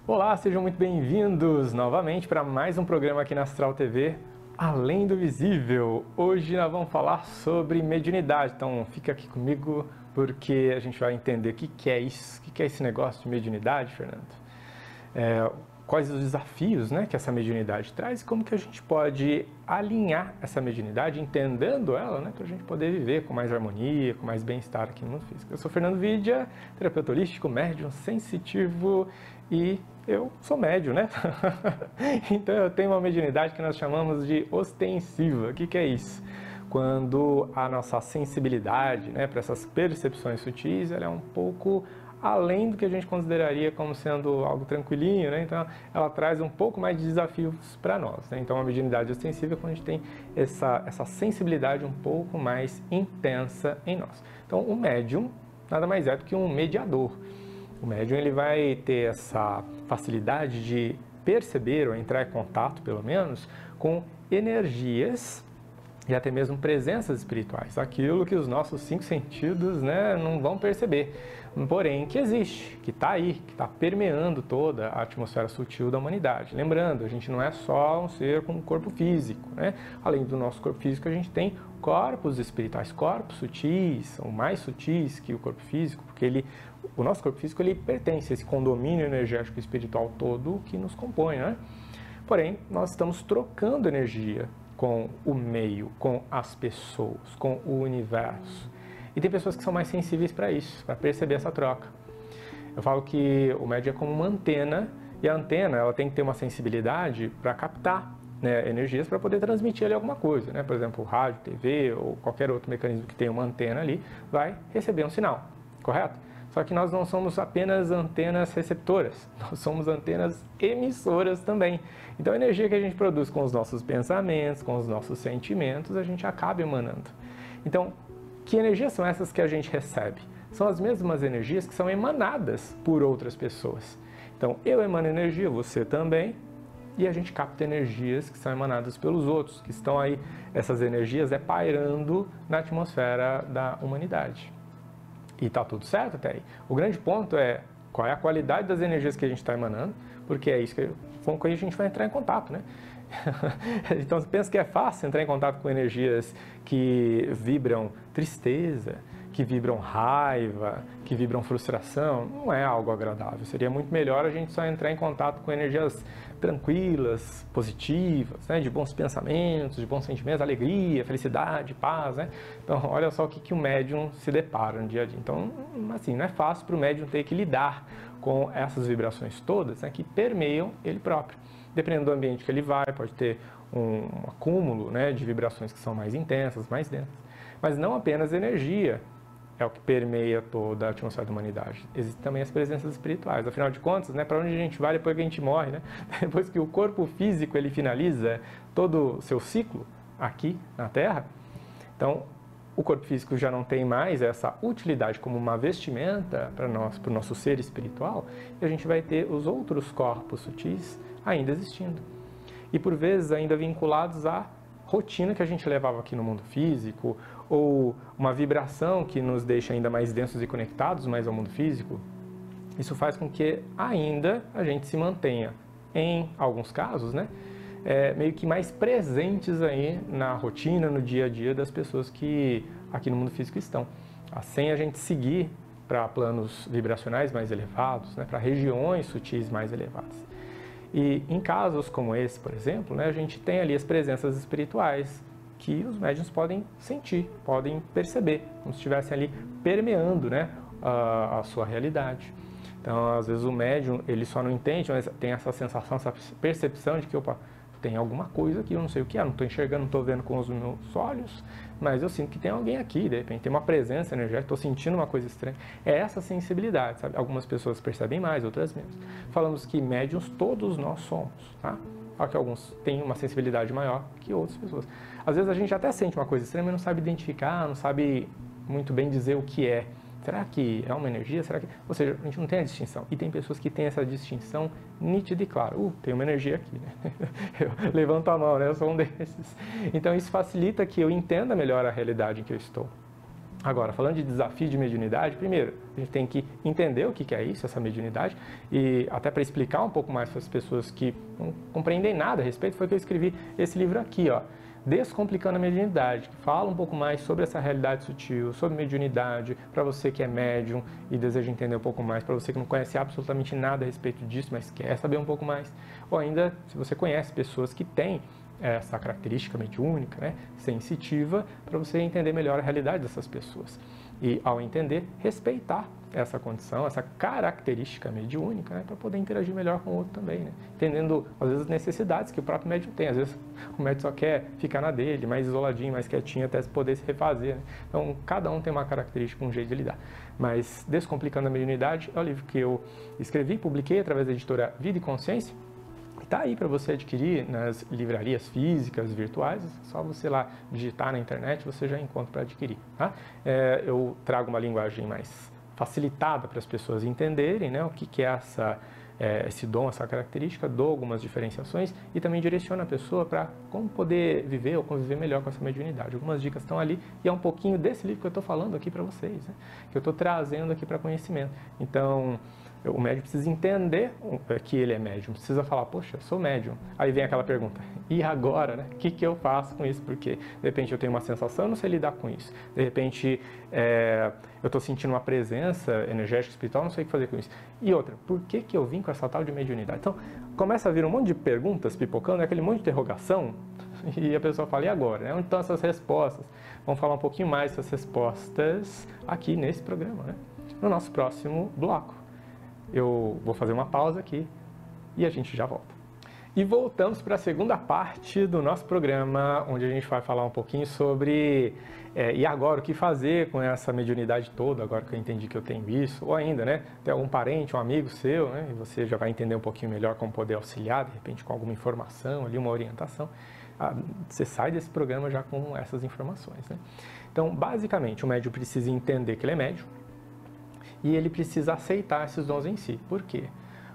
Olá, sejam muito bem-vindos novamente para mais um programa aqui na Astral TV, Além do Visível. Hoje nós vamos falar sobre mediunidade, então fica aqui comigo porque a gente vai entender o que é isso, o que é esse negócio de mediunidade, Fernando. Quais os desafios, né, que essa mediunidade traz e como que a gente pode alinhar essa mediunidade, entendendo ela, né, para a gente poder viver com mais harmonia, com mais bem-estar aqui no mundo físico. Eu sou Fernando Vidia, terapeuta holístico, médium sensitivo e eu sou médium, né? Então eu tenho uma mediunidade que nós chamamos de ostensiva. O que é isso? Quando a nossa sensibilidade, né, para essas percepções sutis, ela é um pouco além do que a gente consideraria como sendo algo tranquilinho, né? Então ela traz um pouco mais de desafios para nós, né? Então a mediunidade ostensiva é quando a gente tem essa sensibilidade um pouco mais intensa em nós. Então o médium nada mais é do que um mediador. O médium ele vai ter essa facilidade de perceber ou entrar em contato, pelo menos, com energias e até mesmo presenças espirituais, aquilo que os nossos cinco sentidos, né, não vão perceber, porém que existe, que está aí, que está permeando toda a atmosfera sutil da humanidade. Lembrando, a gente não é só um ser com um corpo físico, né? Além do nosso corpo físico, a gente tem corpos espirituais, corpos sutis, são mais sutis que o corpo físico, porque o nosso corpo físico ele pertence a esse condomínio energético espiritual todo que nos compõe, né? Porém, nós estamos trocando energia com o meio, com as pessoas, com o universo. E tem pessoas que são mais sensíveis para isso, para perceber essa troca. Eu falo que o médium é como uma antena, e a antena ela tem que ter uma sensibilidade para captar, né, energias para poder transmitir ali alguma coisa, né? Por exemplo, rádio, TV ou qualquer outro mecanismo que tenha uma antena ali, vai receber um sinal, correto? Só que nós não somos apenas antenas receptoras, nós somos antenas emissoras também. Então a energia que a gente produz com os nossos pensamentos, com os nossos sentimentos, a gente acaba emanando. Então, que energias são essas que a gente recebe? São as mesmas energias que são emanadas por outras pessoas. Então, eu emano energia, você também, e a gente capta energias que são emanadas pelos outros, que estão aí, essas energias pairando na atmosfera da humanidade. E está tudo certo até aí. O grande ponto é qual é a qualidade das energias que a gente está emanando, porque é isso com que a gente vai entrar em contato, né? Então você pensa que é fácil entrar em contato com energias que vibram tristeza, que vibram raiva, que vibram frustração? Não é algo agradável. Seria muito melhor a gente só entrar em contato com energias tranquilas, positivas, né? De bons pensamentos, de bons sentimentos, alegria, felicidade, paz, né? Então olha só o que o médium se depara no dia a dia. Então, assim, não é fácil para o médium ter que lidar com essas vibrações todas, né, que permeiam ele próprio. Dependendo do ambiente que ele vai, pode ter um acúmulo, né, de vibrações que são mais intensas, mais densas. Mas não apenas energia é o que permeia toda a atmosfera da humanidade. Existem também as presenças espirituais. Afinal de contas, né, para onde a gente vai depois que a gente morre, né? Depois que o corpo físico ele finaliza todo o seu ciclo aqui na Terra, então o corpo físico já não tem mais essa utilidade como uma vestimenta para nós, para o nosso ser espiritual, e a gente vai ter os outros corpos sutis ainda existindo. E por vezes ainda vinculados à rotina que a gente levava aqui no mundo físico, ou uma vibração que nos deixa ainda mais densos e conectados mais ao mundo físico. Isso faz com que ainda a gente se mantenha, em alguns casos, né, meio que mais presentes aí na rotina, no dia a dia das pessoas que aqui no mundo físico estão. Sem a gente seguir para planos vibracionais mais elevados, né, para regiões sutis mais elevadas. E em casos como esse, por exemplo, né, a gente tem ali as presenças espirituais que os médiuns podem sentir, podem perceber, como se estivessem ali permeando, né, a sua realidade. Então, às vezes o médium, ele só não entende, mas tem essa sensação, essa percepção de que, opa, tem alguma coisa aqui, eu não sei o que é, não estou enxergando, não estou vendo com os meus olhos, mas eu sinto que tem alguém aqui, de repente tem uma presença energética, estou sentindo uma coisa estranha. É essa sensibilidade, sabe? Algumas pessoas percebem mais, outras menos. Falamos que médiuns todos nós somos, tá? Só que alguns têm uma sensibilidade maior que outras pessoas. Às vezes a gente até sente uma coisa estranha, mas não sabe identificar, não sabe muito bem dizer o que é. Será que é uma energia? Será que... Ou seja, a gente não tem a distinção. E tem pessoas que têm essa distinção nítida e clara. Tem uma energia aqui, né? Eu levanto a mão, né? Eu sou um desses. Então isso facilita que eu entenda melhor a realidade em que eu estou. Agora, falando de desafio de mediunidade, primeiro, a gente tem que entender o que é isso, essa mediunidade, e até para explicar um pouco mais para as pessoas que não compreendem nada a respeito, foi que eu escrevi esse livro aqui, ó, Descomplicando a Mediunidade, que fala um pouco mais sobre essa realidade sutil, sobre mediunidade, para você que é médium e deseja entender um pouco mais, para você que não conhece absolutamente nada a respeito disso, mas quer saber um pouco mais, ou ainda, se você conhece pessoas que têm essa característica mediúnica, né, sensitiva, para você entender melhor a realidade dessas pessoas. E, ao entender, respeitar essa condição, essa característica mediúnica, né, para poder interagir melhor com o outro também, né? Entendendo, às vezes, as necessidades que o próprio médium tem. Às vezes, o médium só quer ficar na dele, mais isoladinho, mais quietinho, até poder se refazer, né? Então, cada um tem uma característica, um jeito de lidar. Mas, Descomplicando a Mediunidade é o livro que eu escrevi, publiquei através da editora Vida e Consciência. Está aí para você adquirir nas livrarias físicas, virtuais, é só você lá digitar na internet, você já encontra para adquirir. Tá? Eu trago uma linguagem mais facilitada para as pessoas entenderem, né, o que é esse dom, essa característica, dou algumas diferenciações e também direciono a pessoa para como poder viver ou conviver melhor com essa mediunidade. Algumas dicas estão ali e é um pouquinho desse livro que eu estou falando aqui para vocês, né, que eu estou trazendo aqui para conhecimento. Então, o médium precisa entender que ele é médium, precisa falar, poxa, eu sou médium. Aí vem aquela pergunta, e agora, né? O que eu faço com isso? Porque, de repente, eu tenho uma sensação, eu não sei lidar com isso. De repente, eu estou sentindo uma presença energética, espiritual, não sei o que fazer com isso. E outra, por que eu vim com essa tal de mediunidade? Então, começa a vir um monte de perguntas pipocando, aquele monte de interrogação, e a pessoa fala, e agora? Né? Onde estão essas respostas? Vamos falar um pouquinho mais dessas respostas aqui nesse programa, né? No nosso próximo bloco. Eu vou fazer uma pausa aqui e a gente já volta. E voltamos para a segunda parte do nosso programa, onde a gente vai falar um pouquinho sobre e agora o que fazer com essa mediunidade toda, agora que eu entendi que eu tenho isso, ou ainda, né, tem algum parente, um amigo seu, né, e você já vai entender um pouquinho melhor como poder auxiliar, de repente com alguma informação ali, uma orientação, você sai desse programa já com essas informações, né? Então, basicamente, o médium precisa entender que ele é médium, e ele precisa aceitar esses dons em si. Por quê?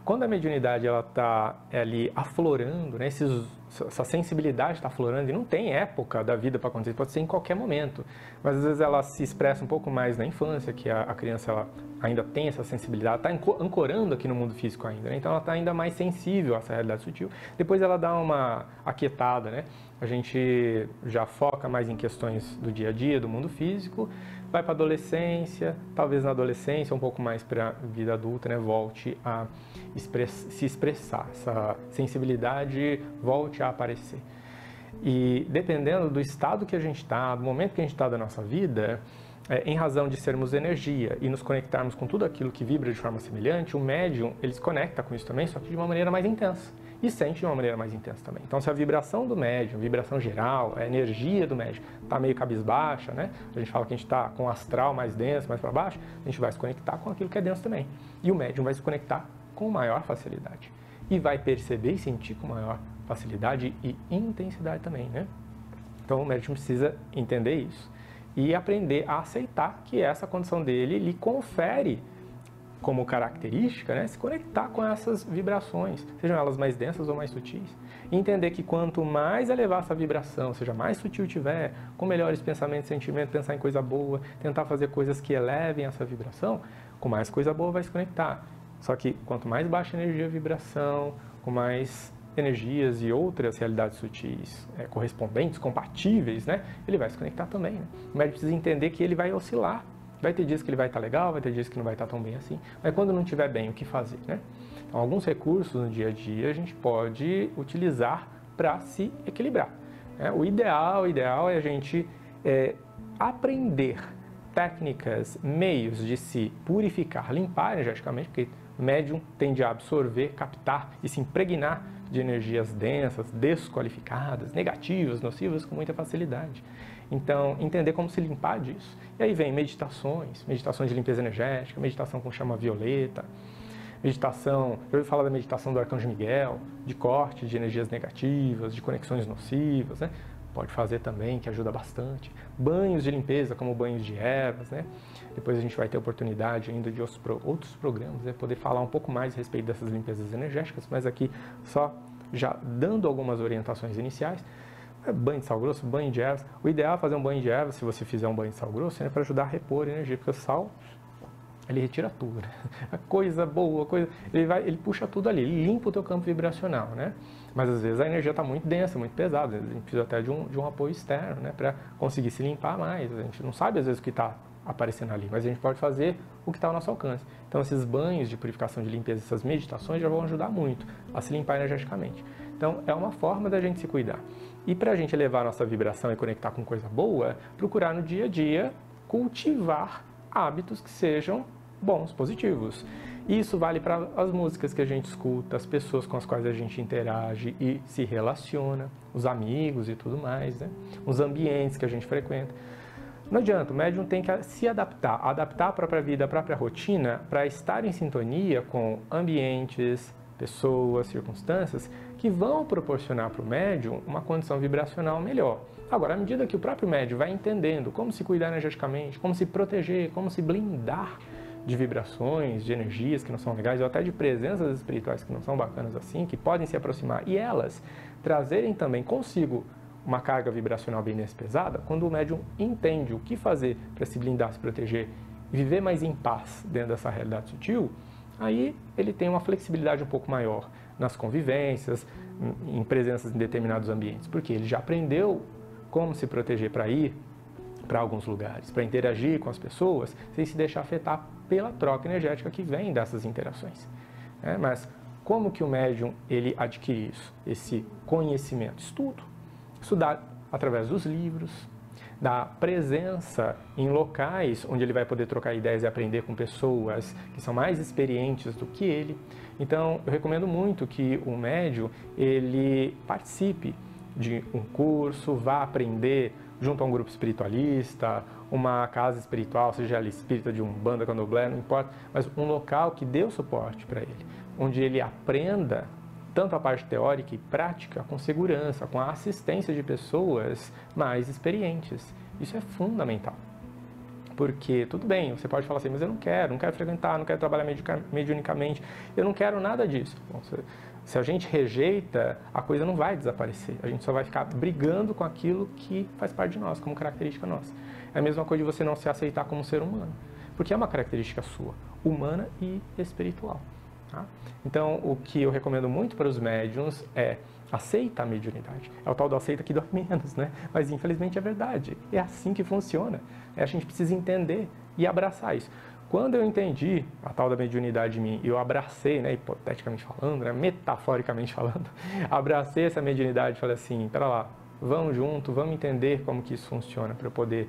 Quando a mediunidade está ali aflorando, né, essa sensibilidade está aflorando, e não tem época da vida para acontecer, pode ser em qualquer momento, mas às vezes ela se expressa um pouco mais na infância, que a criança ela ainda tem essa sensibilidade, está ancorando aqui no mundo físico ainda, né? Então ela está ainda mais sensível a essa realidade sutil. Depois ela dá uma aquietada, né? A gente já foca mais em questões do dia a dia, do mundo físico, vai para a adolescência, talvez na adolescência, um pouco mais para a vida adulta, né, volte a se expressar, essa sensibilidade volte a aparecer. E dependendo do estado que a gente está, do momento que a gente está da nossa vida, em razão de sermos energia e nos conectarmos com tudo aquilo que vibra de forma semelhante, o médium, ele se conecta com isso também, só que de uma maneira mais intensa. E sente de uma maneira mais intensa também. Então, se a vibração do médium, vibração geral, a energia do médium está meio cabisbaixa, né? A gente fala que a gente está com o astral mais denso, mais para baixo, a gente vai se conectar com aquilo que é denso também. E o médium vai se conectar com maior facilidade. E vai perceber e sentir com maior facilidade e intensidade também, né? Então, o médium precisa entender isso e aprender a aceitar que essa condição dele lhe confere como característica, né, se conectar com essas vibrações, sejam elas mais densas ou mais sutis. E entender que quanto mais elevar essa vibração, seja mais sutil tiver, com melhores pensamentos e sentimentos, pensar em coisa boa, tentar fazer coisas que elevem essa vibração, com mais coisa boa vai se conectar. Só que quanto mais baixa a energia a vibração, com mais energias e outras realidades sutis correspondentes, compatíveis, né, ele vai se conectar também. Né? O médium precisa entender que ele vai oscilar. Vai ter dias que ele vai estar legal, vai ter dias que não vai estar tão bem assim. Mas quando não estiver bem, o que fazer, né? Então, alguns recursos no dia a dia a gente pode utilizar para se equilibrar. Né? O ideal é a gente aprender técnicas, meios de se purificar, limpar energeticamente, porque o médium tende a absorver, captar e se impregnar de energias densas, desqualificadas, negativas, nocivas com muita facilidade. Então, entender como se limpar disso. E aí vem meditações de limpeza energética, meditação com chama violeta, meditação, eu ouvi falar da meditação do Arcanjo Miguel, de corte de energias negativas, de conexões nocivas, né? Pode fazer também, que ajuda bastante. Banhos de limpeza, como banhos de ervas, né? Depois a gente vai ter oportunidade ainda de outros programas, né? Poder falar um pouco mais a respeito dessas limpezas energéticas, mas aqui só já dando algumas orientações iniciais. banho de sal grosso, banho de ervas. O ideal é fazer um banho de ervas, se você fizer um banho de sal grosso, para ajudar a repor energia, porque o sal, ele retira tudo, né? A coisa boa, ele puxa tudo ali, ele limpa o teu campo vibracional, né? Mas às vezes a energia está muito densa, muito pesada, a gente precisa até de um apoio externo, né? Para conseguir se limpar mais. A gente não sabe às vezes o que está aparecendo ali, mas a gente pode fazer o que está ao nosso alcance. Então esses banhos de purificação de limpeza, essas meditações já vão ajudar muito a se limpar energeticamente. Então é uma forma da gente se cuidar. E para a gente elevar a nossa vibração e conectar com coisa boa, procurar no dia a dia cultivar hábitos que sejam bons, positivos. Isso vale para as músicas que a gente escuta, as pessoas com as quais a gente interage e se relaciona, os amigos e tudo mais, né? Os ambientes que a gente frequenta. Não adianta, o médium tem que se adaptar a própria vida, a própria rotina, para estar em sintonia com ambientes, pessoas, circunstâncias que vão proporcionar para o médium uma condição vibracional melhor. Agora, à medida que o próprio médium vai entendendo como se cuidar energeticamente, como se proteger, como se blindar de vibrações, de energias que não são legais, ou até de presenças espirituais que não são bacanas assim, que podem se aproximar, e elas trazerem também consigo uma carga vibracional bem mais pesada, quando o médium entende o que fazer para se blindar, se proteger e viver mais em paz dentro dessa realidade sutil, aí ele tem uma flexibilidade um pouco maior nas convivências, em presenças em determinados ambientes, porque ele já aprendeu como se proteger para ir para alguns lugares, para interagir com as pessoas, sem se deixar afetar pela troca energética que vem dessas interações. Mas como que o médium ele adquire isso? Esse conhecimento? Estudar através dos livros, da presença em locais onde ele vai poder trocar ideias e aprender com pessoas que são mais experientes do que ele. Então, eu recomendo muito que o médium ele participe de um curso, vá aprender junto a um grupo espiritualista, uma casa espiritual, seja ela espírita de Umbanda, Candomblé, não importa, mas um local que dê o suporte para ele, onde ele aprenda tanto a parte teórica e prática, com segurança, com a assistência de pessoas mais experientes. Isso é fundamental. Porque, tudo bem, você pode falar assim, mas eu não quero frequentar, não quero trabalhar mediunicamente, eu não quero nada disso. Bom, se a gente rejeita, a coisa não vai desaparecer, a gente só vai ficar brigando com aquilo que faz parte de nós, como característica nossa. É a mesma coisa de você não se aceitar como ser humano, porque é uma característica sua, humana e espiritual. Tá? Então, o que eu recomendo muito para os médiuns é aceita a mediunidade. É o tal do aceita que dói menos, né? Mas infelizmente é verdade. É assim que funciona. A gente precisa entender e abraçar isso. Quando eu entendi a tal da mediunidade em mim e eu abracei, né, hipoteticamente falando, né, metaforicamente falando, abracei essa mediunidade e falei assim, pera lá, vamos junto, vamos entender como que isso funciona para eu poder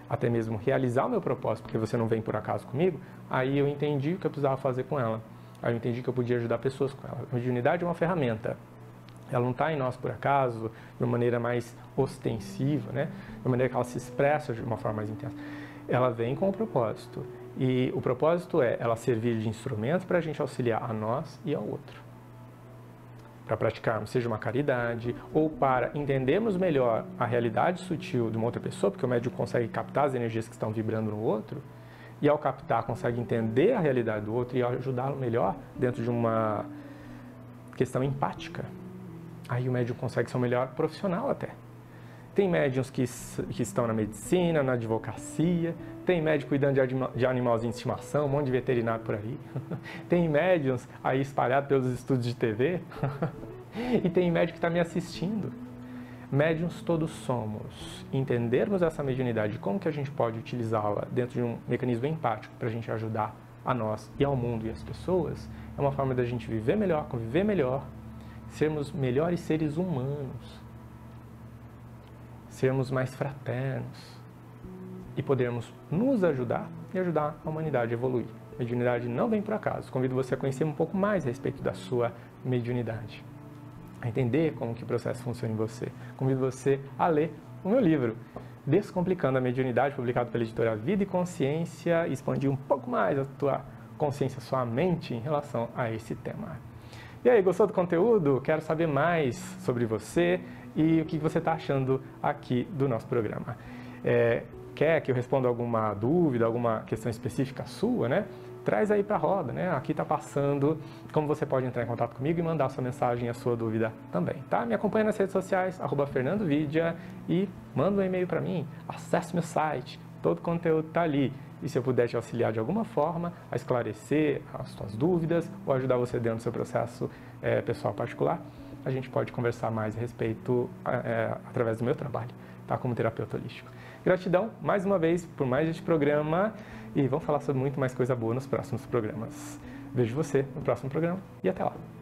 até mesmo realizar o meu propósito, porque você não vem por acaso comigo, aí eu entendi o que eu precisava fazer com ela. Aí eu entendi que eu podia ajudar pessoas com ela. A mediunidade é uma ferramenta. Ela não está em nós por acaso, de uma maneira mais ostensiva, né? De uma maneira que ela se expressa de uma forma mais intensa. Ela vem com um propósito. E o propósito é ela servir de instrumento para a gente auxiliar a nós e ao outro. Para praticarmos, seja uma caridade, ou para entendermos melhor a realidade sutil de uma outra pessoa, porque o médium consegue captar as energias que estão vibrando no outro, e ao captar consegue entender a realidade do outro e ajudá-lo melhor dentro de uma questão empática. Aí o médium consegue ser um melhor profissional até. Tem médiums que estão na medicina, na advocacia, tem médium cuidando de animalzinhos de estimação, um monte de veterinário por aí. Tem médiums aí espalhados pelos estúdios de TV. E tem médium que está me assistindo. Médiuns todos somos. Entendermos essa mediunidade, como que a gente pode utilizá-la dentro de um mecanismo empático para a gente ajudar a nós e ao mundo e às pessoas, é uma forma da gente viver melhor, conviver melhor, sermos melhores seres humanos, sermos mais fraternos e podermos nos ajudar e ajudar a humanidade a evoluir. Mediunidade não vem por acaso. Convido você a conhecer um pouco mais a respeito da sua mediunidade, a entender como que o processo funciona em você. Convido você a ler o meu livro, Descomplicando a Mediunidade, publicado pela editora Vida e Consciência, e expandir um pouco mais a tua consciência, a sua mente em relação a esse tema. E aí, gostou do conteúdo? Quero saber mais sobre você e o que você está achando aqui do nosso programa. Quer que eu responda alguma dúvida, alguma questão específica sua, né? traz aí para a roda, né? Aqui está passando como você pode entrar em contato comigo e mandar sua mensagem e a sua dúvida também, tá? Me acompanha nas redes sociais, @FernandoVidia, e manda um e-mail para mim, acesse meu site, todo o conteúdo está ali. E se eu puder te auxiliar de alguma forma a esclarecer as suas dúvidas ou ajudar você dentro do seu processo pessoal particular, a gente pode conversar mais a respeito através do meu trabalho, tá? Como terapeuta holístico. Gratidão, mais uma vez, por mais este programa, e vamos falar sobre muito mais coisa boa nos próximos programas. Vejo você no próximo programa e até lá!